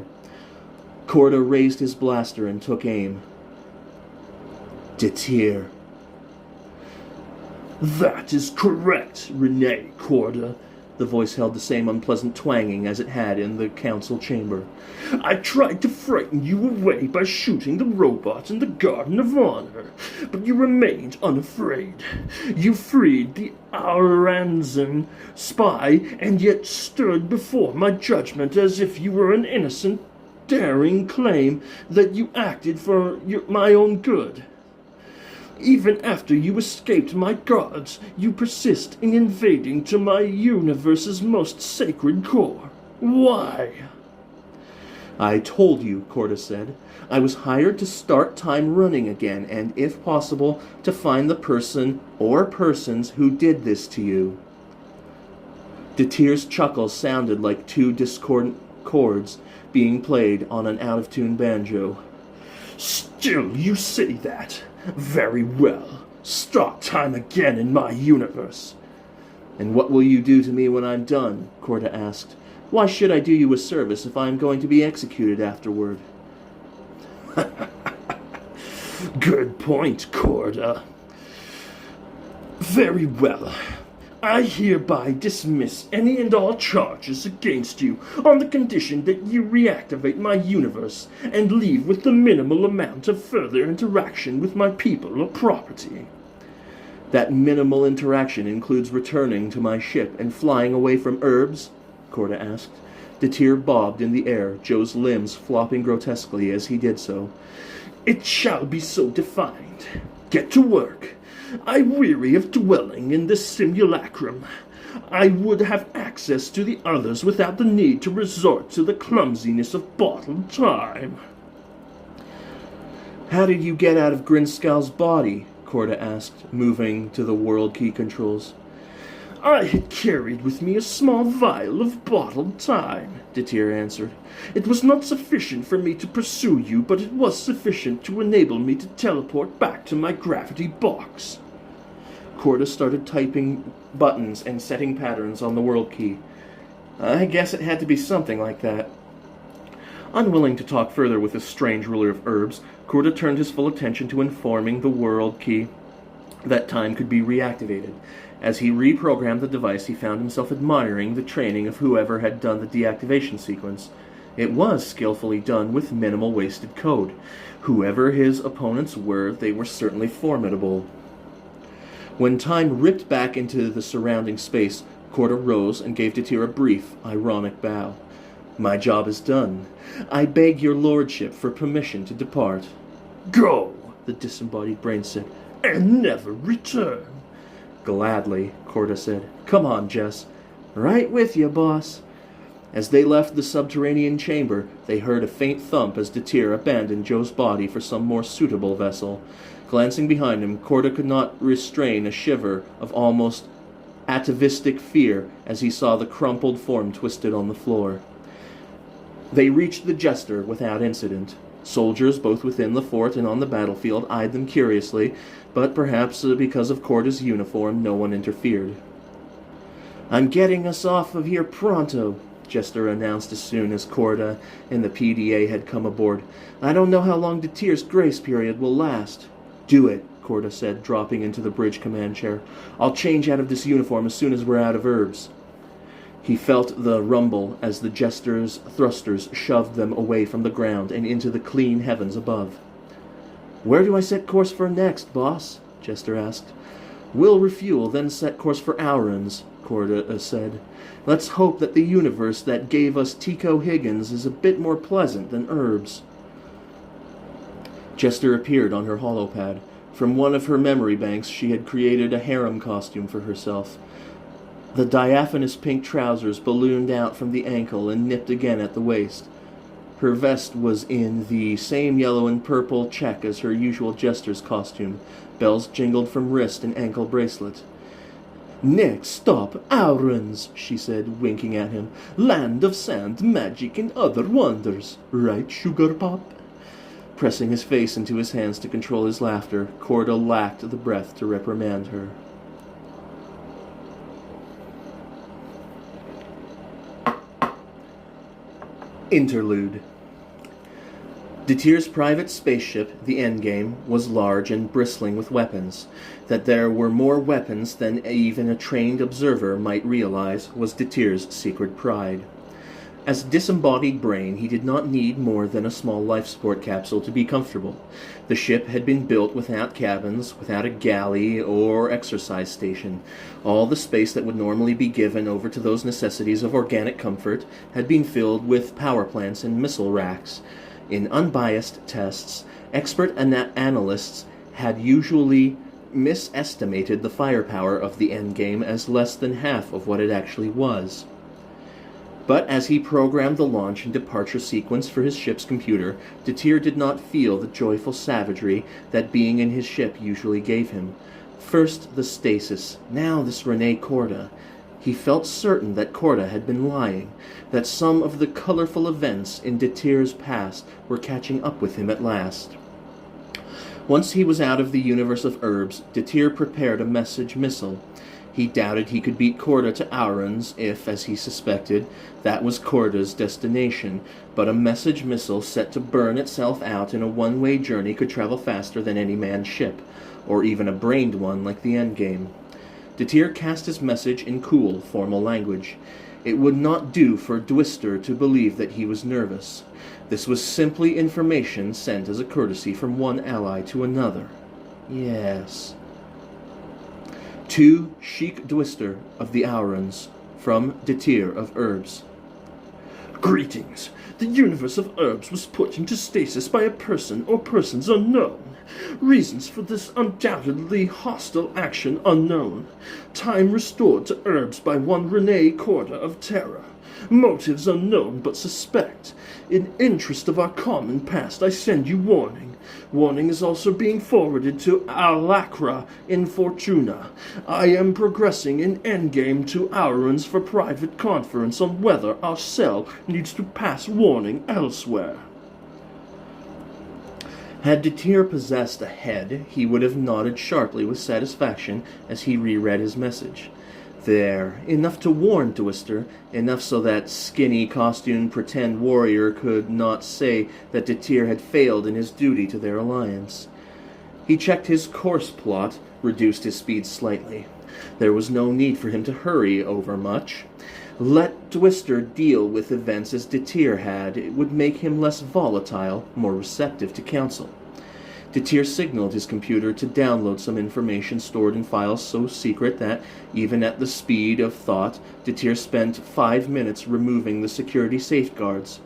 Corda raised his blaster and took aim. Detir. "That is correct, Rene Corda." The voice held the same unpleasant twanging as it had in the council chamber. "I tried to frighten you away by shooting the robot in the Garden of Honor, but you remained unafraid. You freed the Auranzan spy and yet stood before my judgment as if you were an innocent, daring claim that you acted for my own good. Even after you escaped my guards, you persist in invading to my universe's most sacred core. Why?" "I told you," Corda said. "I was hired to start time running again, and, if possible, to find the person or persons who did this to you." Detir's chuckle sounded like two discordant chords being played on an out-of-tune banjo. "Still you say that? Very well. Start time again in my universe." "And what will you do to me when I'm done?" Corda asked. "Why should I do you a service if I'm going to be executed afterward?" Good point, Corda. Very well. I hereby dismiss any and all charges against you on the condition that you reactivate my universe and leave with the minimal amount of further interaction with my people or property. "That minimal interaction includes returning to my ship and flying away from herbs?" Corda asked. Detir bobbed in the air, Joe's limbs flopping grotesquely as he did so. "It shall be so defined. Get to work. I weary of dwelling in this simulacrum. I would have access to the others without the need to resort to the clumsiness of bottled time." "How did you get out of Grinskow's body?" Corda asked, moving to the world key controls. "I had carried with me a small vial of bottled time," Detir answered. "It was not sufficient for me to pursue you, but it was sufficient to enable me to teleport back to my gravity box." Corda started typing buttons and setting patterns on the world key. "I guess it had to be something like that." Unwilling to talk further with this strange ruler of herbs, Corda turned his full attention to informing the world key that time could be reactivated. As he reprogrammed the device, he found himself admiring the training of whoever had done the deactivation sequence. It was skillfully done with minimal wasted code. Whoever his opponents were, they were certainly formidable. When time ripped back into the surrounding space, Corda rose and gave Detir a brief, ironic bow. "My job is done. I beg your lordship for permission to depart." "Go," the disembodied brain said. "and never return." "Gladly," Corda said. "Come on, Jess." Right with you, boss. As they left the subterranean chamber, they heard a faint thump as Detir abandoned Joe's body for some more suitable vessel. Glancing behind him, Korda could not restrain a shiver of almost atavistic fear as he saw the crumpled form twisted on the floor. They reached the jester without incident. Soldiers, both within the fort and on the battlefield, eyed them curiously, but perhaps because of Korda's uniform, no one interfered. "I'm getting us off of here pronto," Jester announced as soon as Korda and the PDA had come aboard. "I don't know how long Detir's grace period will last." "Do it," Korda said, dropping into the bridge command chair. "I'll change out of this uniform as soon as we're out of herbs." He felt the rumble as the Jester's thrusters shoved them away from the ground and into the clean heavens above. "Where do I set course for next, boss?" Jester asked. "We'll refuel, then set course for Aurans," Korda said. "Let's hope that the universe that gave us Tico Higgins is a bit more pleasant than herbs." Jester appeared on her holopad. From one of her memory banks, she had created a harem costume for herself. The diaphanous pink trousers ballooned out from the ankle and nipped again at the waist. Her vest was in the same yellow and purple check as her usual Jester's costume. Bells jingled from wrist and ankle bracelet. "Next stop, Aurans," she said, winking at him. "Land of sand, magic, and other wonders. Right, Sugar Pop?" Pressing his face into his hands to control his laughter, Korda lacked the breath to reprimand her. Interlude. Detir's private spaceship, the Endgame, was large and bristling with weapons. That there were more weapons than even a trained observer might realize was Detir's secret pride. As a disembodied brain, he did not need more than a small life support capsule to be comfortable. The ship had been built without cabins, without a galley or exercise station. All the space that would normally be given over to those necessities of organic comfort had been filled with power plants and missile racks. In unbiased tests, expert analysts had usually misestimated the firepower of the Endgame as less than half of what it actually was. But as he programmed the launch and departure sequence for his ship's computer, Detir did not feel the joyful savagery that being in his ship usually gave him. First the stasis, now this Renee Korda. He felt certain that Korda had been lying, that some of the colorful events in Detir's past were catching up with him at last. Once he was out of the universe of herbs, Detir prepared a message missile. He doubted he could beat Korda to Aurans if, as he suspected, that was Korda's destination, but a message missile set to burn itself out in a one-way journey could travel faster than any manned ship, or even a brained one like the Endgame. Detir cast his message in cool, formal language. It would not do for Dwister to believe that he was nervous. This was simply information sent as a courtesy from one ally to another. Yes. To Sheik Dwister of the Aurans, from Detir of Herbs. Greetings. The universe of herbs was put into stasis by a person or persons unknown. Reasons for this undoubtedly hostile action unknown. Time restored to herbs by one Renee Korda of Terra. Motives unknown but suspect. In interest of our common past, I send you warning. Warning is also being forwarded to Alacra in Fortuna. I am progressing in Endgame to Aurans for private conference on whether our cell needs to pass warning elsewhere. Had Detir possessed a head, he would have nodded sharply with satisfaction as he reread his message. There, enough to warn Dwister, enough so that skinny, costumed pretend warrior could not say that Detir had failed in his duty to their alliance. He checked his course plot, reduced his speed slightly. There was no need for him to hurry over much. Let Dwister deal with events as Detir had. It would make him less volatile, more receptive to counsel. Detir signaled his computer to download some information stored in files so secret that, even at the speed of thought, Detir spent 5 minutes removing the security safeguards.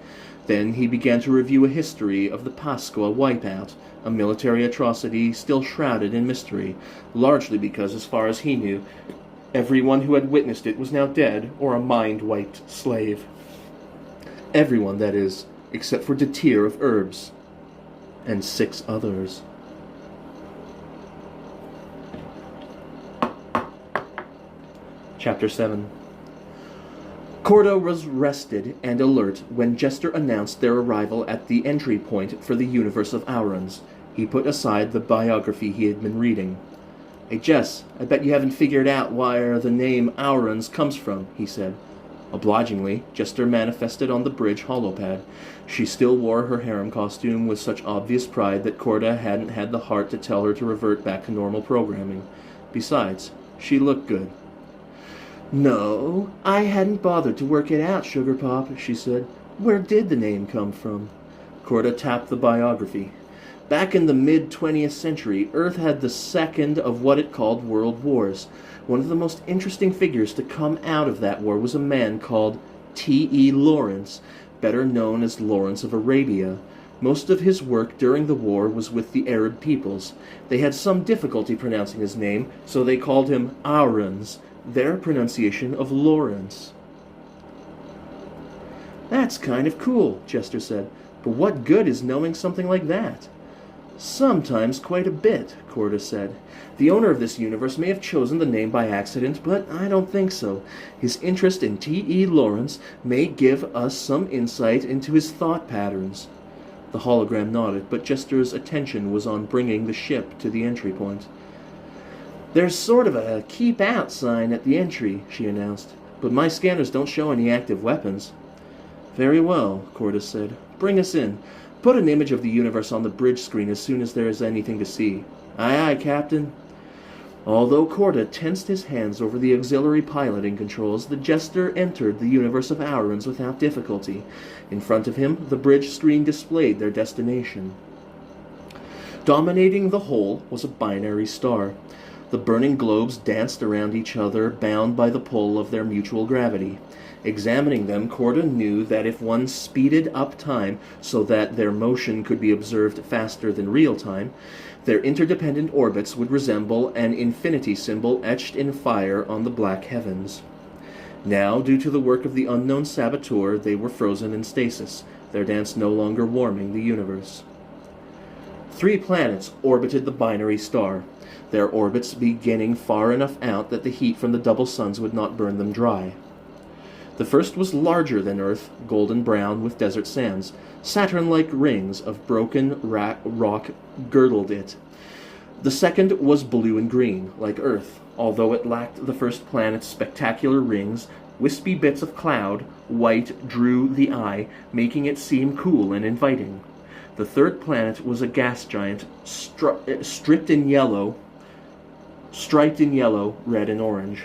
Then he began to review a history of the Pasqua wipeout, a military atrocity still shrouded in mystery, largely because, as far as he knew, Everyone who had witnessed it was now dead or a mind-wiped slave. Everyone, that is, except for Detir of Herbs and 6 others. Chapter 7. Corda was rested and alert when Jester announced their arrival at the entry point for the universe of Aurons. He put aside the biography he had been reading. "Hey Jess, I bet you haven't figured out where the name Aurons comes from," he said. Obligingly, Jester manifested on the bridge holopad. She still wore her harem costume with such obvious pride that Corda hadn't had the heart to tell her to revert back to normal programming. Besides, she looked good. "No, I hadn't bothered to work it out, Sugar Pop," she said. "Where did the name come from?" Corda tapped the biography. Back in the mid-20th century, Earth had the second of what it called world wars. One of the most interesting figures to come out of that war was a man called T.E. Lawrence, better known as Lawrence of Arabia. Most of his work during the war was with the Arab peoples. They had some difficulty pronouncing his name, so they called him Aurons, their pronunciation of Lawrence. "That's kind of cool," Jester said. "But what good is knowing something like that?" "Sometimes quite a bit," Corda said. "The owner of this universe may have chosen the name by accident, but I don't think so. His interest in T.E. Lawrence may give us some insight into his thought patterns." The hologram nodded, but Jester's attention was on bringing the ship to the entry point. "There's sort of a keep out sign at the entry," she announced, "but my scanners don't show any active weapons." "Very well," Corda said. "Bring us in. Put an image of the universe on the bridge screen as soon as there is anything to see." "Aye, aye, Captain." Although Corda tensed his hands over the auxiliary piloting controls, the Jester entered the universe of Aurons without difficulty. In front of him, the bridge screen displayed their destination. Dominating the whole was a binary star. The burning globes danced around each other, bound by the pull of their mutual gravity. Examining them, Corda knew that if one speeded up time so that their motion could be observed faster than real time, their interdependent orbits would resemble an infinity symbol etched in fire on the black heavens. Now, due to the work of the unknown saboteur, they were frozen in stasis, their dance no longer warming the universe. 3 planets orbited the binary star, their orbits beginning far enough out that the heat from the double suns would not burn them dry. The first was larger than Earth, golden brown with desert sands. Saturn-like rings of broken rock girdled it. The second was blue and green, like Earth, although it lacked the first planet's spectacular rings. Wispy bits of cloud, white, drew the eye, making it seem cool and inviting. The third planet was a gas giant, striped in yellow, red and orange.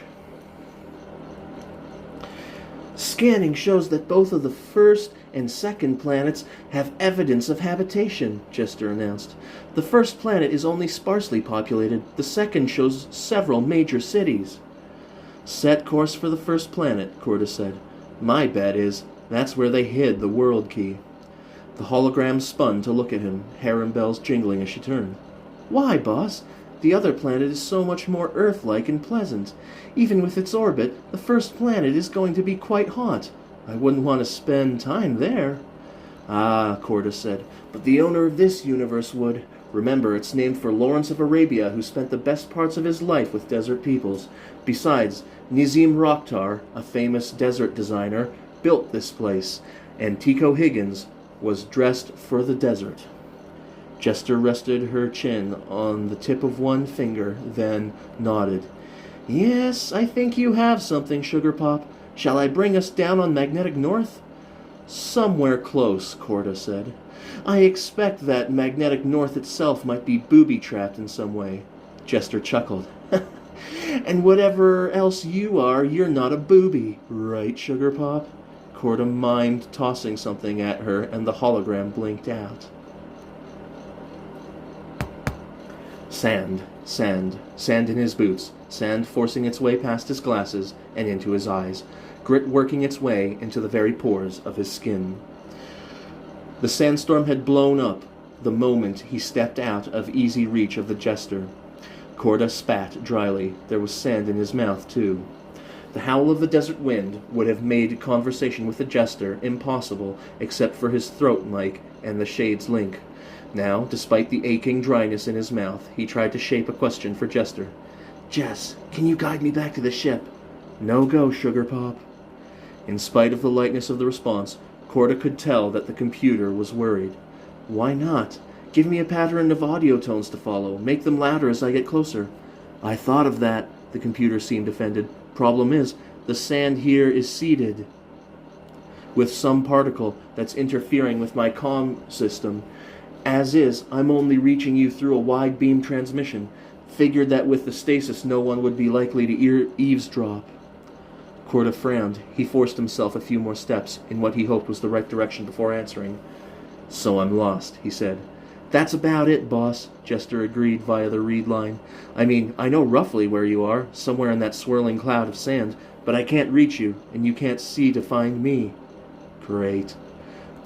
"Scanning shows that both of the first and second planets have evidence of habitation," Jester announced. "The first planet is only sparsely populated. The second shows several major cities." "Set course for the first planet," Corda said. "My bet is that's where they hid the world key." The hologram spun to look at him, harem bells jingling as she turned. "Why, boss? The other planet is so much more Earth-like and pleasant. Even with its orbit, the first planet is going to be quite hot. I wouldn't want to spend time there." "Ah," Corda said, "but the owner of this universe would. Remember, it's named for Lawrence of Arabia, who spent the best parts of his life with desert peoples. Besides, Nizim Rokhtar, a famous desert designer, built this place, and Tico Higgins was dressed for the desert." Jester rested her chin on the tip of one finger, then nodded. "Yes, I think you have something, Sugar Pop. Shall I bring us down on Magnetic North?" "Somewhere close," Corda said. "I expect that Magnetic North itself might be booby-trapped in some way." Jester chuckled. "And whatever else you are, you're not a booby, right, Sugar Pop?" Corda mimed tossing something at her, and the hologram blinked out. Sand, sand, sand in his boots, sand forcing its way past his glasses and into his eyes, grit working its way into the very pores of his skin. The sandstorm had blown up the moment he stepped out of easy reach of the Jester. Corda spat dryly. There was sand in his mouth, too. The howl of the desert wind would have made conversation with the jester impossible except for his throat mic and the shade's link. Now, despite the aching dryness in his mouth, he tried to shape a question for Jester. Jess, can you guide me back to the ship? No go, Sugar Pop. In spite of the lightness of the response, Corda could tell that the computer was worried. Why not? Give me a pattern of audio tones to follow. Make them louder as I get closer. I thought of that. The computer seemed offended. Problem is, the sand here is seeded with some particle that's interfering with my comm system. As is, I'm only reaching you through a wide beam transmission. Figured that with the stasis no one would be likely to eavesdrop. Corda frowned. He forced himself a few more steps in what he hoped was the right direction before answering. So I'm lost, he said. That's about it, boss, Jester agreed via the reed line. I mean, I know roughly where you are, somewhere in that swirling cloud of sand, but I can't reach you, and you can't see to find me. Great.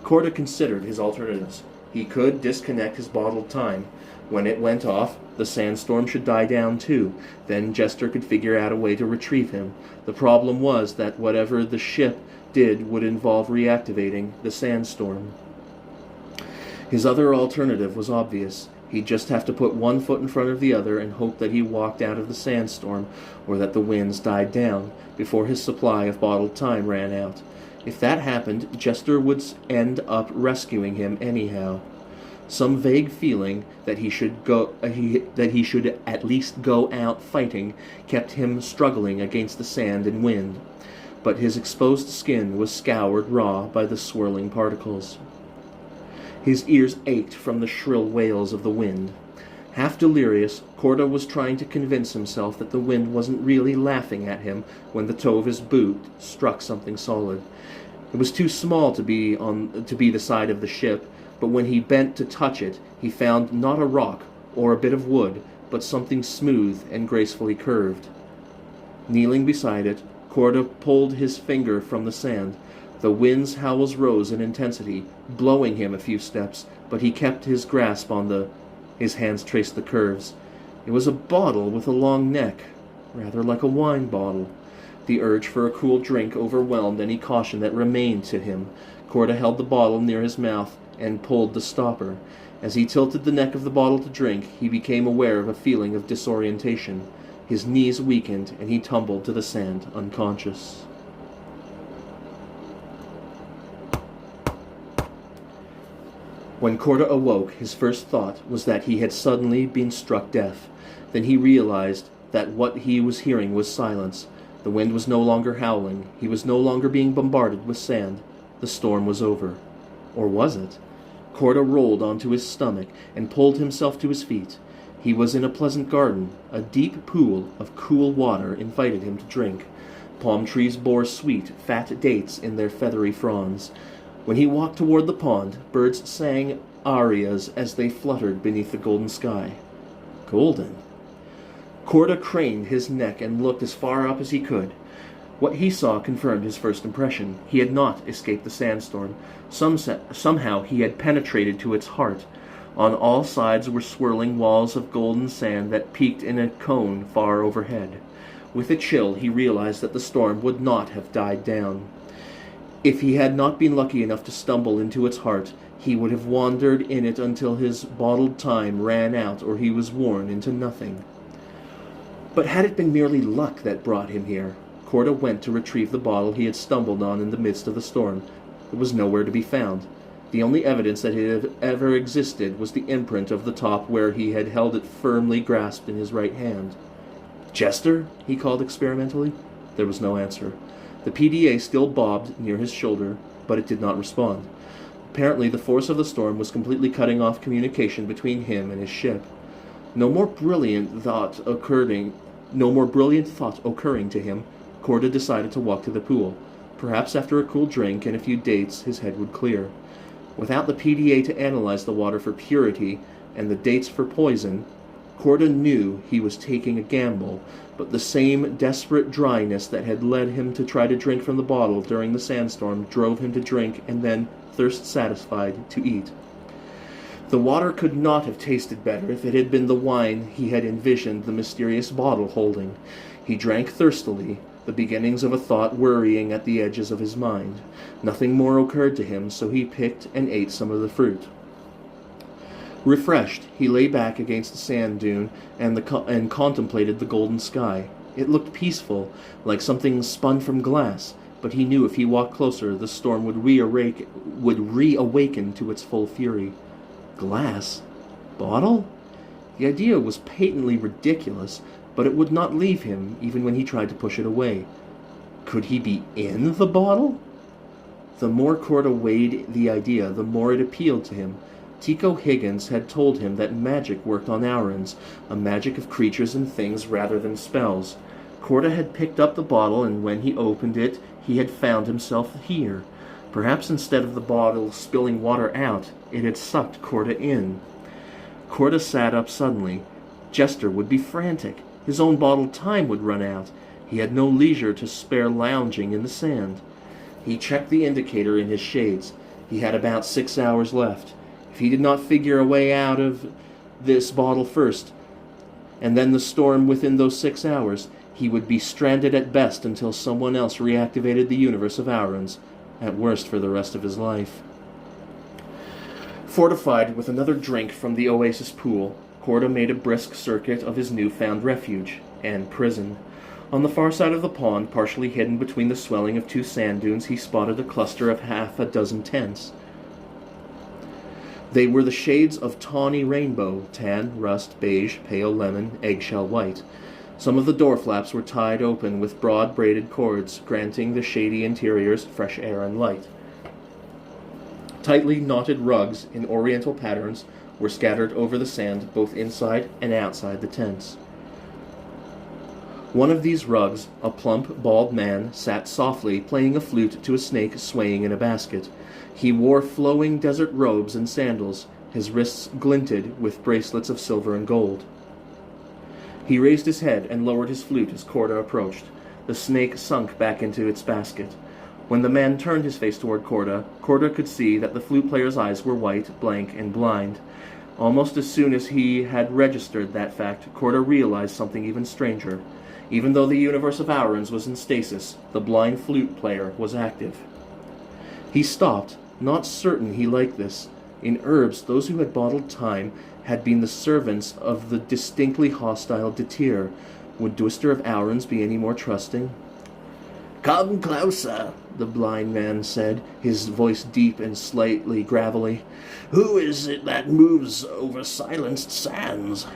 Corda considered his alternatives. He could disconnect his bottled time. When it went off, the sandstorm should die down too. Then Jester could figure out a way to retrieve him. The problem was that whatever the ship did would involve reactivating the sandstorm. His other alternative was obvious. He'd just have to put one foot in front of the other and hope that he walked out of the sandstorm, or that the winds died down, before his supply of bottled time ran out. If that happened, Jester would end up rescuing him anyhow. Some vague feeling that he should at least go out fighting kept him struggling against the sand and wind, but his exposed skin was scoured raw by the swirling particles. His ears ached from the shrill wails of the wind. Half delirious, Corda was trying to convince himself that the wind wasn't really laughing at him when the toe of his boot struck something solid. It was too small to be the side of the ship, but when he bent to touch it, he found not a rock or a bit of wood, but something smooth and gracefully curved. Kneeling beside it, Corda pulled his finger from the sand. The wind's howls rose in intensity, blowing him a few steps, but he kept his grasp on his hands traced the curves. It was a bottle with a long neck, rather like a wine bottle. The urge for a cool drink overwhelmed any caution that remained to him. Corda held the bottle near his mouth and pulled the stopper. As he tilted the neck of the bottle to drink, he became aware of a feeling of disorientation. His knees weakened, and he tumbled to the sand unconscious. When Corda awoke, his first thought was that he had suddenly been struck deaf. Then he realized that what he was hearing was silence. The wind was no longer howling. He was no longer being bombarded with sand. The storm was over. Or was it? Corda rolled onto his stomach and pulled himself to his feet. He was in a pleasant garden. A deep pool of cool water invited him to drink. Palm trees bore sweet, fat dates in their feathery fronds. When he walked toward the pond, birds sang arias as they fluttered beneath the golden sky. Golden. Corda craned his neck and looked as far up as he could. What he saw confirmed his first impression. He had not escaped the sandstorm. Somehow he had penetrated to its heart. On all sides were swirling walls of golden sand that peaked in a cone far overhead. With a chill, he realized that the storm would not have died down. If he had not been lucky enough to stumble into its heart, he would have wandered in it until his bottled time ran out or he was worn into nothing. But had it been merely luck that brought him here? Corda went to retrieve the bottle he had stumbled on in the midst of the storm. It was nowhere to be found. The only evidence that it had ever existed was the imprint of the top where he had held it firmly grasped in his right hand. "Jester?" he called experimentally. There was no answer. The PDA still bobbed near his shoulder, but it did not respond. Apparently the force of the storm was completely cutting off communication between him and his ship. No more brilliant thought occurring to him, Corda decided to walk to the pool. Perhaps after a cool drink and a few dates, his head would clear. Without the PDA to analyze the water for purity and the dates for poison, Corda knew he was taking a gamble, but the same desperate dryness that had led him to try to drink from the bottle during the sandstorm drove him to drink and then, thirst satisfied, to eat. The water could not have tasted better if it had been the wine he had envisioned the mysterious bottle holding. He drank thirstily, the beginnings of a thought worrying at the edges of his mind. Nothing more occurred to him, so he picked and ate some of the fruit. Refreshed, he lay back against the sand dune and contemplated the golden sky. It looked peaceful, like something spun from glass, but he knew if he walked closer, the storm would reawaken to its full fury. Glass? Bottle? The idea was patently ridiculous, but it would not leave him, even when he tried to push it away. Could he be in the bottle? The more Corda weighed the idea, the more it appealed to him. Tico Higgins had told him that magic worked on Aurans, a magic of creatures and things rather than spells. Corda had picked up the bottle, and when he opened it, he had found himself here. Perhaps instead of the bottle spilling water out, it had sucked Corda in. Corda sat up suddenly. Jester would be frantic. His own bottled time would run out. He had no leisure to spare lounging in the sand. He checked the indicator in his shades. He had about 6 hours left. If he did not figure a way out of this bottle first, and then the storm within those 6 hours, he would be stranded at best until someone else reactivated the universe of Aurans, at worst for the rest of his life. Fortified with another drink from the oasis pool, Corda made a brisk circuit of his newfound refuge and prison. On the far side of the pond, partially hidden between the swelling of 2 sand dunes, he spotted a cluster of half a dozen tents. They were the shades of tawny rainbow, tan, rust, beige, pale lemon, eggshell white. Some of the door flaps were tied open with broad braided cords, granting the shady interiors fresh air and light. Tightly knotted rugs in oriental patterns were scattered over the sand both inside and outside the tents. One of these rugs, a plump, bald man, sat softly playing a flute to a snake swaying in a basket. He wore flowing desert robes and sandals. His wrists glinted with bracelets of silver and gold. He raised his head and lowered his flute as Corda approached. The snake sunk back into its basket. When the man turned his face toward Corda, Corda could see that the flute player's eyes were white, blank, and blind. Almost as soon as he had registered that fact, Corda realized something even stranger. Even though the universe of Aurans was in stasis, the blind flute player was active. He stopped, not certain he liked this. In Herbs, those who had bottled time had been the servants of the distinctly hostile Detir. Would Dwister of Aurans be any more trusting? "Come closer," the blind man said, his voice deep and slightly gravelly. "Who is it that moves over silenced sands?"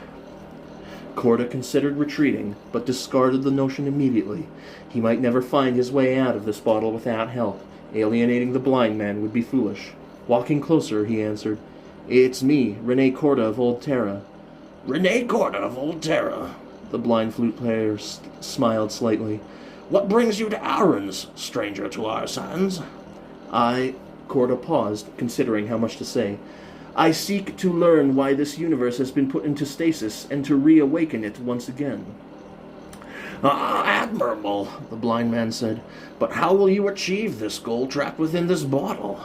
Corda considered retreating, but discarded the notion immediately. He might never find his way out of this bottle without help. Alienating the blind man would be foolish. Walking closer, he answered, "It's me, Rene Corda of Old Terra." "Rene Corda of Old Terra?" The blind flute player smiled slightly. "What brings you to Aurans, stranger to our sands?" Corda paused, considering how much to say. "I seek to learn why this universe has been put into stasis and to reawaken it once again." "Ah, admirable," the blind man said. "But how will you achieve this goal trapped within this bottle?"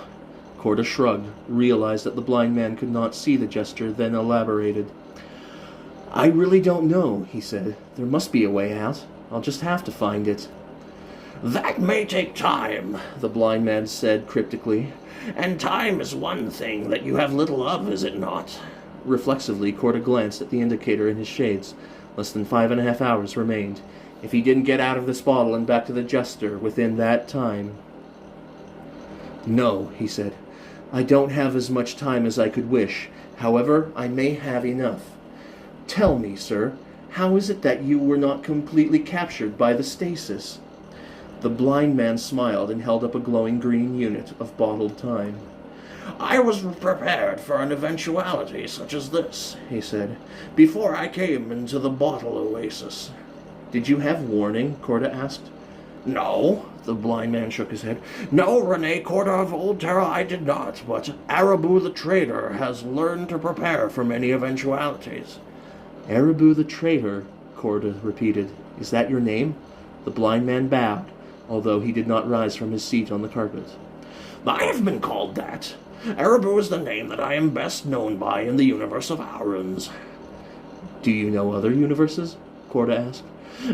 Corda shrugged, realized that the blind man could not see the gesture, then elaborated. "I really don't know," he said. "There must be a way out. I'll just have to find it." "That may take time," the blind man said cryptically. "And time is one thing that you have little of, is it not?" Reflexively, Corda glanced at the indicator in his shades. Less than 5.5 hours remained. If he didn't get out of this bottle and back to the Jester within that time... "No," he said. "I don't have as much time as I could wish. However, I may have enough. Tell me, sir, how is it that you were not completely captured by the stasis?" The blind man smiled and held up a glowing green unit of bottled time. "I was prepared for an eventuality such as this," he said, "before I came into the bottle oasis." "Did you have warning?" Corda asked. "No," the blind man shook his head. "No, Rene Corda of Old Terra, I did not, but Arabu the Trader has learned to prepare for many eventualities." "Arabu the Traitor," Corda repeated. "Is that your name?" The blind man bowed, although he did not rise from his seat on the carpet. "I have been called that. Arabu is the name that I am best known by in the universe of Aurons. Do you know other universes? Korda asked.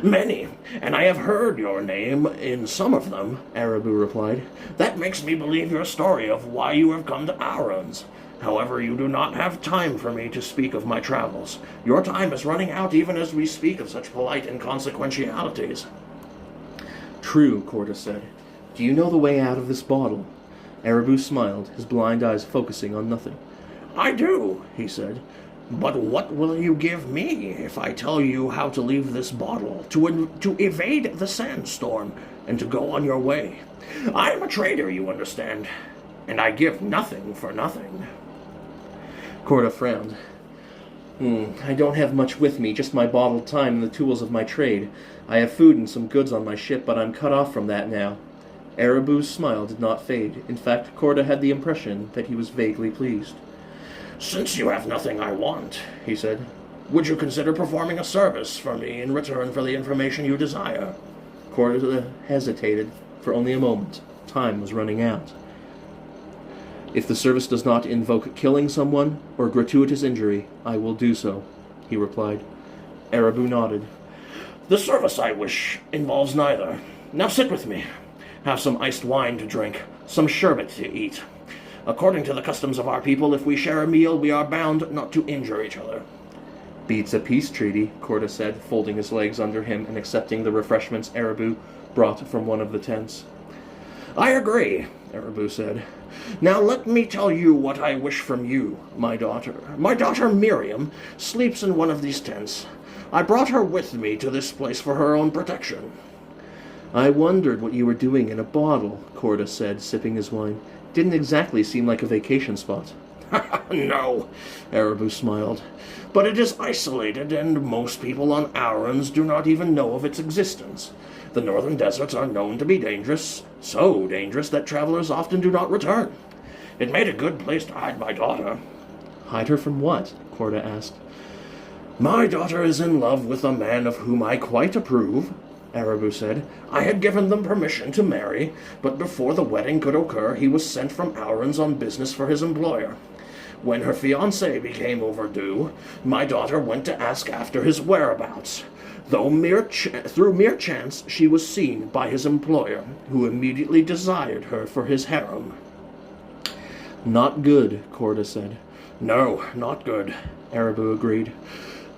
Many, and I have heard your name in some of them, Arabu replied. That makes me believe your story of why you have come to Aurons. However, you do not have time for me to speak of my travels. Your time is running out even as we speak of such polite inconsequentialities. True, Korda said. Do you know the way out of this bottle? Arabu smiled, his blind eyes focusing on nothing. I do, he said. But what will you give me if I tell you how to leave this bottle, to evade the sandstorm, and to go on your way? I am a trader, you understand, and I give nothing for nothing. Korda frowned. I don't have much with me, just my bottled time and the tools of my trade. I have food and some goods on my ship, but I'm cut off from that now. Arabu's smile did not fade. In fact, Korda had the impression that he was vaguely pleased. Since you have nothing I want, he said, would you consider performing a service for me in return for the information you desire? Korda hesitated for only a moment. Time was running out. If the service does not invoke killing someone or gratuitous injury, I will do so, he replied. Arabu nodded. The service I wish involves neither. Now sit with me. Have some iced wine to drink, some sherbet to eat. According to the customs of our people, if we share a meal, we are bound not to injure each other. Beats a peace treaty, Korda said, folding his legs under him and accepting the refreshments Arabu brought from one of the tents. I agree, Arabu said. Now let me tell you what I wish from you, my daughter. My daughter Miriam sleeps in one of these tents. I brought her with me to this place for her own protection. I wondered what you were doing in a bottle, Korda said, sipping his wine. Didn't exactly seem like a vacation spot. No, Arabu smiled. But it is isolated, and most people on Aurons do not even know of its existence. The northern deserts are known to be dangerous, so dangerous that travelers often do not return. It made a good place to hide my daughter. Hide her from what? Korda asked. My daughter is in love with a man of whom I quite approve, Arabu said. I had given them permission to marry, but before the wedding could occur, he was sent from Aurons on business for his employer. When her fiancé became overdue, my daughter went to ask after his whereabouts. Through mere chance, she was seen by his employer, who immediately desired her for his harem. Not good, Korda said. No, not good, Arabu agreed.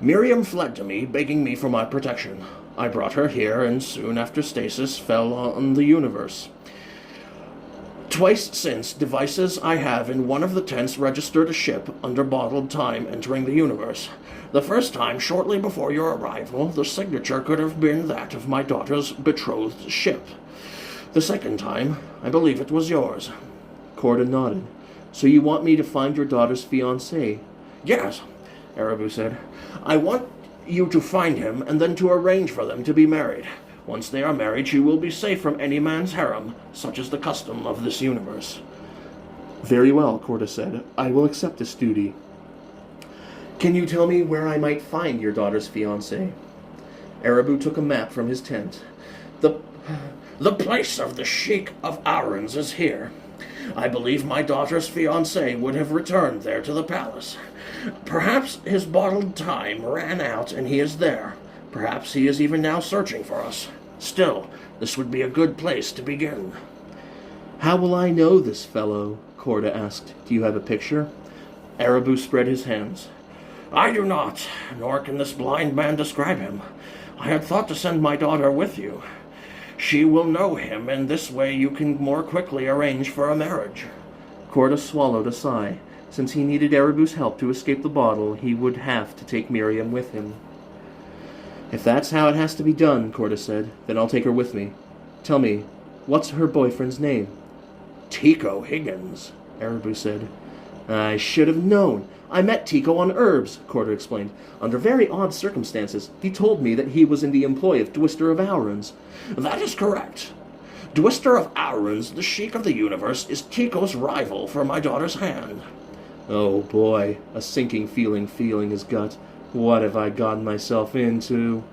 Miriam fled to me, begging me for my protection. I brought her here, and soon after stasis fell on the universe. Twice since, devices I have in one of the tents registered a ship under bottled time entering the universe. The first time, shortly before your arrival, the signature could have been that of my daughter's betrothed ship. The second time, I believe it was yours. Korda nodded. So you want me to find your daughter's fiancé? Yes, Arabu said. I want you to find him and then to arrange for them to be married. Once they are married, she will be safe from any man's harem, such is the custom of this universe. Very well, Korda said. I will accept this duty. Can you tell me where I might find your daughter's fiancé? Arabu took a map from his tent. The place of the Sheik of Aurons is here. I believe my daughter's fiancé would have returned there to the palace. Perhaps his bottled time ran out and he is there. Perhaps he is even now searching for us. Still, this would be a good place to begin. How will I know this fellow? Korda asked. Do you have a picture? Arabu spread his hands. I do not, nor can this blind man describe him. I had thought to send my daughter with you. She will know him, and this way you can more quickly arrange for a marriage. Korda swallowed a sigh. Since he needed Arabu's help to escape the bottle, he would have to take Miriam with him. If that's how it has to be done, Korda said, then I'll take her with me. Tell me, what's her boyfriend's name? Tico Higgins, Arabu said. I should have known. I met Tico on Herbs, Korda explained. Under very odd circumstances, he told me that he was in the employ of Dwister of Aurons. That is correct. Dwister of Aurons, the Sheik of the Universe, is Tico's rival for my daughter's hand. Oh boy, a sinking feeling his gut. What have I gotten myself into?